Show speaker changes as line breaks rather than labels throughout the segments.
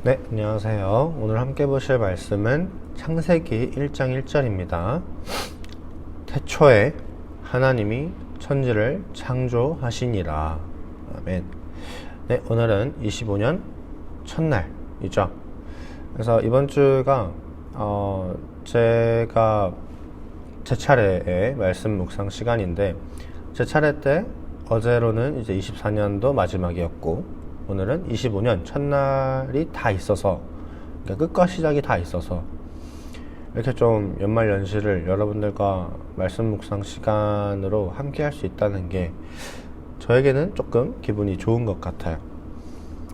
네, 안녕하세요. 오늘 함께 보실 말씀은 창세기 1장 1절입니다. 태초에 하나님이 천지를 창조하시니라. 아멘. 네, 오늘은 25년 첫날이죠. 그래서 이번 주가 제가 제 차례의 말씀 묵상 시간인데, 제 차례 때 어제로는 이제 24년도 마지막이었고, 오늘은 25년 첫날이 다 있어서, 그러니까 끝과 시작이 다 있어서 이렇게 좀 연말연시를 여러분들과 말씀 묵상 시간으로 함께 할 수 있다는 게 저에게는 조금 기분이 좋은 것 같아요.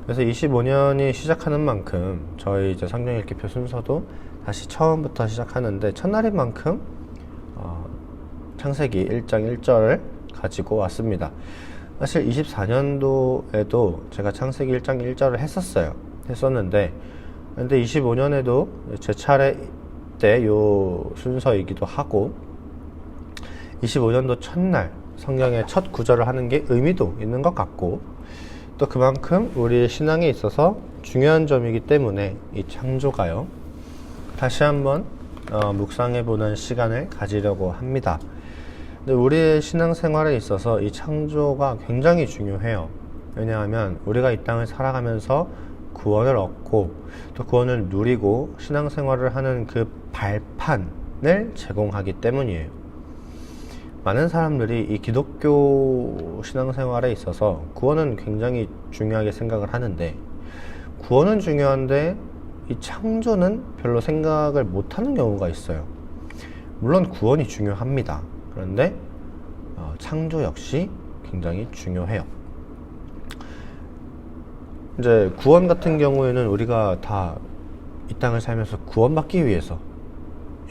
그래서 25년이 시작하는 만큼 저희 이제 성경 읽기표 순서도 다시 처음부터 시작하는데, 첫날인 만큼 창세기 1장 1절을 가지고 왔습니다. 사실 24년도에도 제가 창세기 1장 1절을 했었는데, 근데 25년에도 제 차례 때 요 순서이기도 하고, 25년도 첫날 성경의 첫 구절을 하는 게 의미도 있는 것 같고, 또 그만큼 우리 신앙에 있어서 중요한 점이기 때문에 이 창조가요, 다시 한번 묵상해보는 시간을 가지려고 합니다. 근데 우리의 신앙생활에 있어서 이 창조가 굉장히 중요해요. 왜냐하면 우리가 이 땅을 살아가면서 구원을 얻고 또 구원을 누리고 신앙생활을 하는 그 발판을 제공하기 때문이에요. 많은 사람들이 이 기독교 신앙생활에 있어서 구원은 굉장히 중요하게 생각을 하는데, 구원은 중요한데 이 창조는 별로 생각을 못하는 경우가 있어요. 물론 구원이 중요합니다. 그런데 창조 역시 굉장히 중요해요. 이제 구원 같은 경우에는 우리가 다 이 땅을 살면서 구원받기 위해서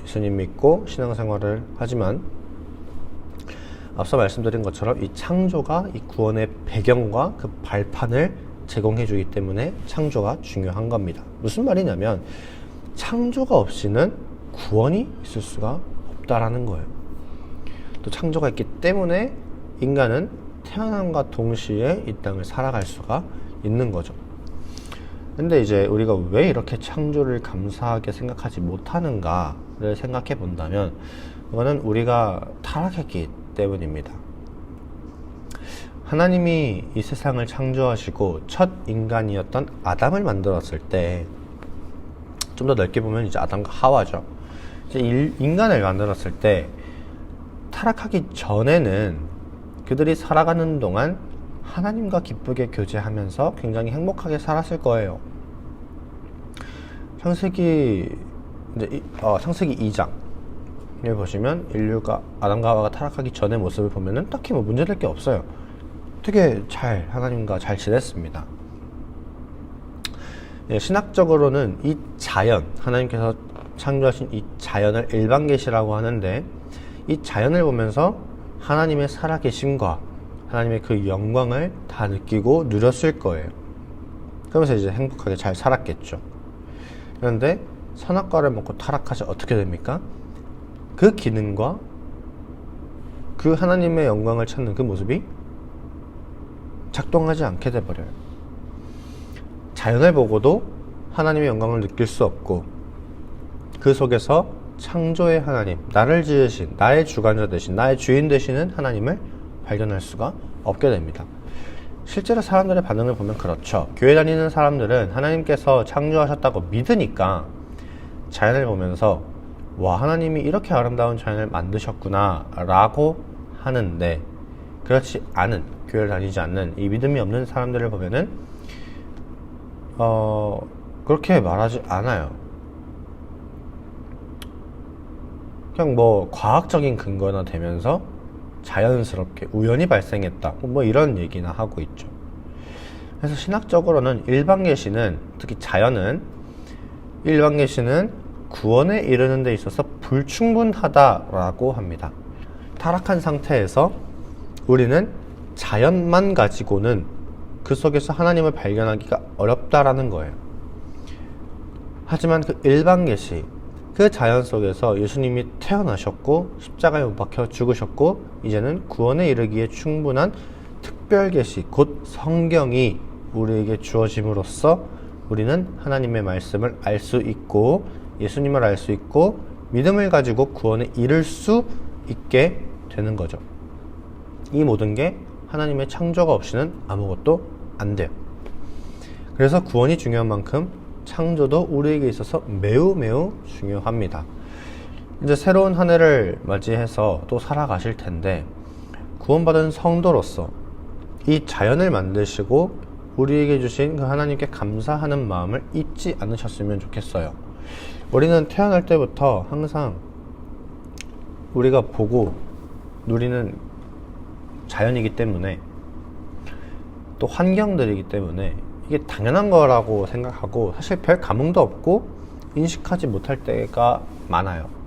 예수님 믿고 신앙생활을 하지만, 앞서 말씀드린 것처럼 이 창조가 이 구원의 배경과 그 발판을 제공해 주기 때문에 창조가 중요한 겁니다. 무슨 말이냐면, 창조가 없이는 구원이 있을 수가 없다라는 거예요. 또 창조가 있기 때문에 인간은 태어남과 동시에 이 땅을 살아갈 수가 있는 거죠. 근데 이제 우리가 왜 이렇게 창조를 감사하게 생각하지 못하는가를 생각해 본다면, 그거는 우리가 타락했기 때문입니다. 하나님이 이 세상을 창조하시고 첫 인간이었던 아담을 만들었을 때, 좀 더 넓게 보면 이제 아담과 하와죠. 이제 인간을 만들었을 때 타락하기 전에는 그들이 살아가는 동안 하나님과 기쁘게 교제하면서 굉장히 행복하게 살았을 거예요. 창세기 2장에 보시면 인류가 아담과 하와가 타락하기 전의 모습을 보면은 딱히 뭐 문제될 게 없어요. 되게 하나님과 잘 지냈습니다. 신학적으로는 이 자연, 하나님께서 창조하신 이 자연을 일반계시라고 하는데, 이 자연을 보면서 하나님의 살아계심과 하나님의 그 영광을 다 느끼고 누렸을 거예요. 그러면서 이제 행복하게 잘 살았겠죠. 그런데 선악과를 먹고 타락하셔 어떻게 됩니까? 그 기능과 그 하나님의 영광을 찾는 그 모습이 작동하지 않게 돼버려요. 자연을 보고도 하나님의 영광을 느낄 수 없고, 그 속에서 창조의 하나님, 나를 지으신, 나의 주관자 되신, 나의 주인 되시는 하나님을 발견할 수가 없게 됩니다. 실제로 사람들의 반응을 보면 그렇죠. 교회 다니는 사람들은 하나님께서 창조하셨다고 믿으니까 자연을 보면서 와, 하나님이 이렇게 아름다운 자연을 만드셨구나 라고 하는데, 그렇지 않은, 교회를 다니지 않는 이 믿음이 없는 사람들을 보면은 그렇게 말하지 않아요. 그냥 뭐 과학적인 근거나 되면서 자연스럽게 우연히 발생했다, 뭐 이런 얘기나 하고 있죠. 그래서 신학적으로는 일반계시는, 특히 자연은, 일반계시는 구원에 이르는 데 있어서 불충분하다라고 합니다. 타락한 상태에서 우리는 자연만 가지고는 그 속에서 하나님을 발견하기가 어렵다라는 거예요. 하지만 그 일반계시, 그 자연 속에서 예수님이 태어나셨고 십자가에 못 박혀 죽으셨고, 이제는 구원에 이르기에 충분한 특별계시, 곧 성경이 우리에게 주어짐으로써 우리는 하나님의 말씀을 알 수 있고 예수님을 알 수 있고 믿음을 가지고 구원에 이를 수 있게 되는 거죠. 이 모든 게 하나님의 창조가 없이는 아무것도 안 돼요. 그래서 구원이 중요한 만큼 창조도 우리에게 있어서 매우 매우 중요합니다. 이제 새로운 한 해를 맞이해서 또 살아가실 텐데 구원받은 성도로서 이 자연을 만드시고 우리에게 주신 그 하나님께 감사하는 마음을 잊지 않으셨으면 좋겠어요. 우리는 태어날 때부터 항상 우리가 보고 누리는 자연이기 때문에 또 환경들이기 때문에 이게 당연한 거라고 생각하고 사실 별 감흥도 없고 인식하지 못할 때가 많아요.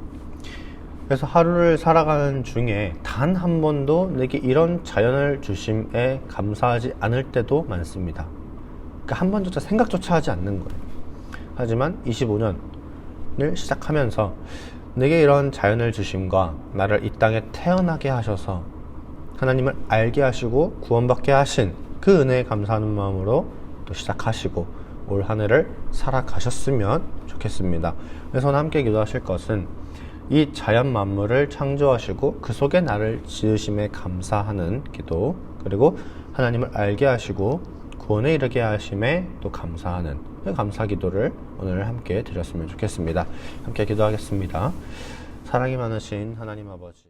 그래서 하루를 살아가는 중에 단 한 번도 내게 이런 자연을 주심에 감사하지 않을 때도 많습니다. 그러니까 한 번조차 생각조차 하지 않는 거예요. 하지만 25년을 시작하면서 내게 이런 자연을 주심과 나를 이 땅에 태어나게 하셔서 하나님을 알게 하시고 구원받게 하신 그 은혜에 감사하는 마음으로 또 시작하시고 올 한 해를 살아가셨으면 좋겠습니다. 그래서 함께 기도하실 것은 이 자연 만물을 창조하시고 그 속에 나를 지으심에 감사하는 기도, 그리고 하나님을 알게 하시고 구원에 이르게 하심에 또 감사하는 그 감사 기도를 오늘 함께 드렸으면 좋겠습니다. 함께 기도하겠습니다. 사랑이 많으신 하나님 아버지,